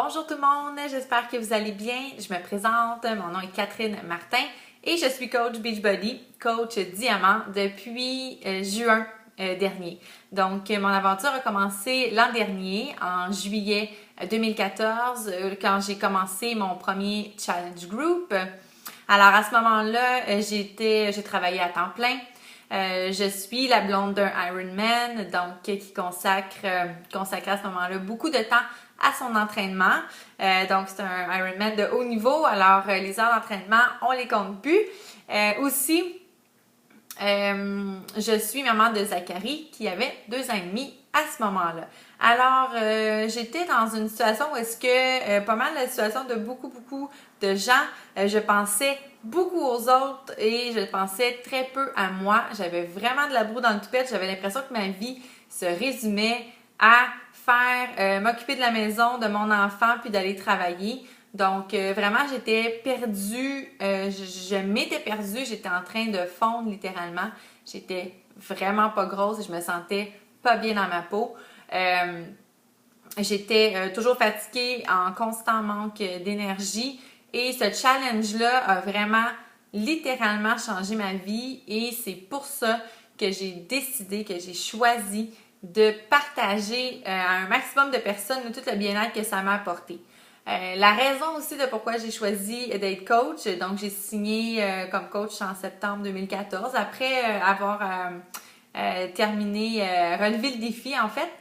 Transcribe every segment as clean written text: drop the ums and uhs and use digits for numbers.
Bonjour tout le monde, j'espère que vous allez bien. Je me présente, mon nom est Catherine Martin et je suis coach Beachbody, coach diamant depuis juin dernier. Donc, mon aventure a commencé l'an dernier, en juillet 2014, quand j'ai commencé mon premier challenge group. Alors, à ce moment-là, j'ai travaillé à temps plein. Je suis la blonde d'un Ironman, donc qui consacrait à ce moment-là beaucoup de temps à son entraînement. Donc, c'est un Ironman de haut niveau, alors les heures d'entraînement, on les compte plus. Aussi, je suis maman de Zachary qui avait 2 ans et demi à ce moment-là. Alors, j'étais dans une situation où est-ce que, pas mal la situation de beaucoup de gens, je pensais beaucoup aux autres et je pensais très peu à moi. J'avais vraiment de la broue dans le toupette. J'avais l'impression que ma vie se résumait à m'occuper de la maison, de mon enfant, puis d'aller travailler. Donc, vraiment, j'étais perdue. Je m'étais perdue. J'étais en train de fondre littéralement. J'étais vraiment pas grosse et je me sentais pas bien dans ma peau. J'étais toujours fatiguée, en constant manque d'énergie. Et ce challenge-là a vraiment littéralement changé ma vie. Et c'est pour ça que j'ai décidé, que j'ai choisi de partager à un maximum de personnes tout le bien-être que ça m'a apporté. La raison aussi de pourquoi j'ai choisi d'être coach, donc j'ai signé comme coach en septembre 2014 après avoir terminé, relevé le défi en fait.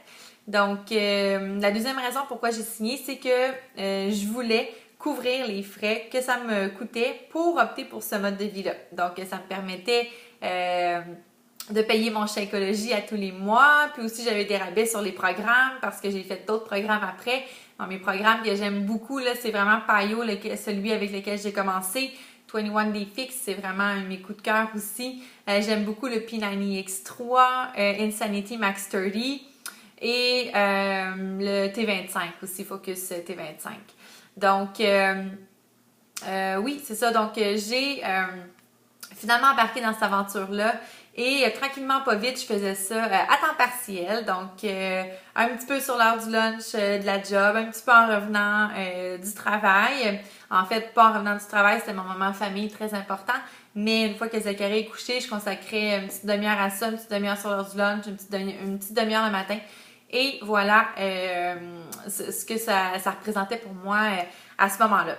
Donc la deuxième raison pourquoi j'ai signé, c'est que je voulais couvrir les frais que ça me coûtait pour opter pour ce mode de vie-là. Donc ça me permettait de payer mon chèque écologie à tous les mois. Puis aussi, j'avais des rabais sur les programmes parce que j'ai fait d'autres programmes après. Dans mes programmes que j'aime beaucoup, là, c'est vraiment PiYo, celui avec lequel j'ai commencé. 21 Day Fix, c'est vraiment un de mes coups de cœur aussi. J'aime beaucoup le P90X3, Insanity Max 30 et le T25 aussi, Focus T25. Donc, oui, c'est ça. Donc, j'ai finalement embarqué dans cette aventure-là. Et tranquillement, pas vite, je faisais ça à temps partiel. Donc, un petit peu sur l'heure du lunch, de la job, un petit peu en revenant du travail. En fait, pas en revenant du travail, c'était mon moment famille très important. Mais une fois que Zachary est couché, je consacrais une petite demi-heure à ça, une petite demi-heure sur l'heure du lunch, une petite demi-heure le matin. Et voilà ce que ça représentait pour moi à ce moment-là.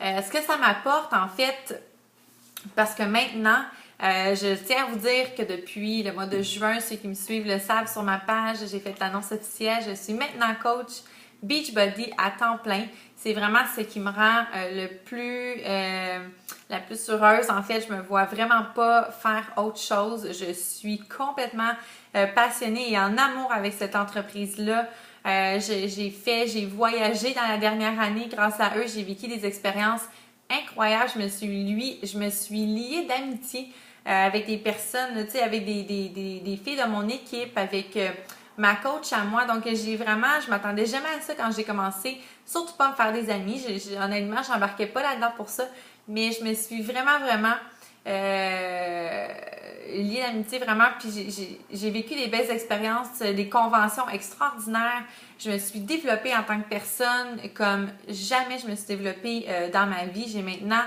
Ce que ça m'apporte, en fait, parce que maintenant, je tiens à vous dire que depuis le mois de juin, ceux qui me suivent le savent sur ma page, j'ai fait l'annonce officielle. Je suis maintenant coach Beachbody à temps plein. C'est vraiment ce qui me rend la plus heureuse. En fait, je me vois vraiment pas faire autre chose. Je suis complètement passionnée et en amour avec cette entreprise-là. J'ai voyagé dans la dernière année grâce à eux. J'ai vécu des expériences incroyables. Je me suis liée d'amitié avec des personnes, tu sais, avec des filles de mon équipe, avec ma coach à moi. Donc, je m'attendais jamais à ça quand j'ai commencé. Surtout pas à me faire des amis. Honnêtement, j'embarquais pas là-dedans pour ça. Mais je me suis vraiment liée d'amitié, vraiment. Puis j'ai vécu des belles expériences, des conventions extraordinaires. Je me suis développée en tant que personne comme jamais je me suis développée dans ma vie. J'ai maintenant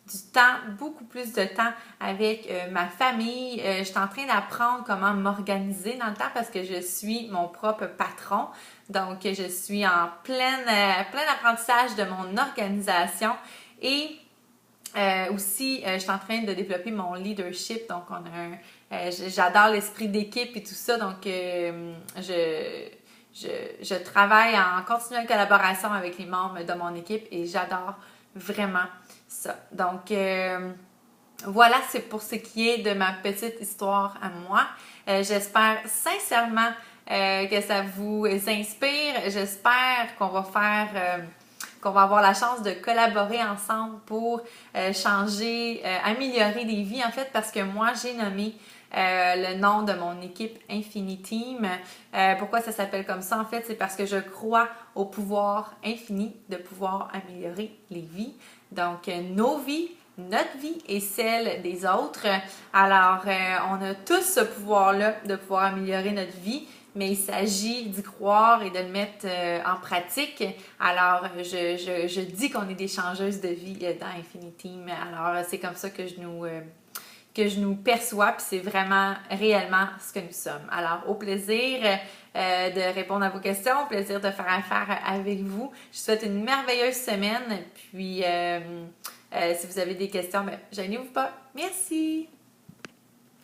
du temps, beaucoup plus de temps avec ma famille. Je suis en train d'apprendre comment m'organiser dans le temps parce que je suis mon propre patron. Donc, je suis en plein apprentissage de mon organisation et aussi, je suis en train de développer mon leadership. Donc, j'adore l'esprit d'équipe et tout ça. Donc, je travaille en continuelle collaboration avec les membres de mon équipe et j'adore vraiment ça. Donc, voilà, c'est pour ce qui est de ma petite histoire à moi. J'espère sincèrement que ça vous inspire. J'espère qu'on va avoir la chance de collaborer ensemble pour changer, améliorer des vies en fait, parce que moi, j'ai nommé le nom de mon équipe Infiniteam. Pourquoi ça s'appelle comme ça? En fait, c'est parce que je crois au pouvoir infini de pouvoir améliorer les vies. Donc, nos vies, notre vie et celle des autres. Alors, on a tous ce pouvoir-là de pouvoir améliorer notre vie, mais il s'agit d'y croire et de le mettre en pratique. Alors, je dis qu'on est des changeuses de vie dans Infiniteam. Alors, c'est comme ça que je nous perçois, puis c'est vraiment réellement ce que nous sommes. Alors, au plaisir de répondre à vos questions, au plaisir de faire affaire avec vous. Je vous souhaite une merveilleuse semaine, puis si vous avez des questions, gênez-vous pas. Merci!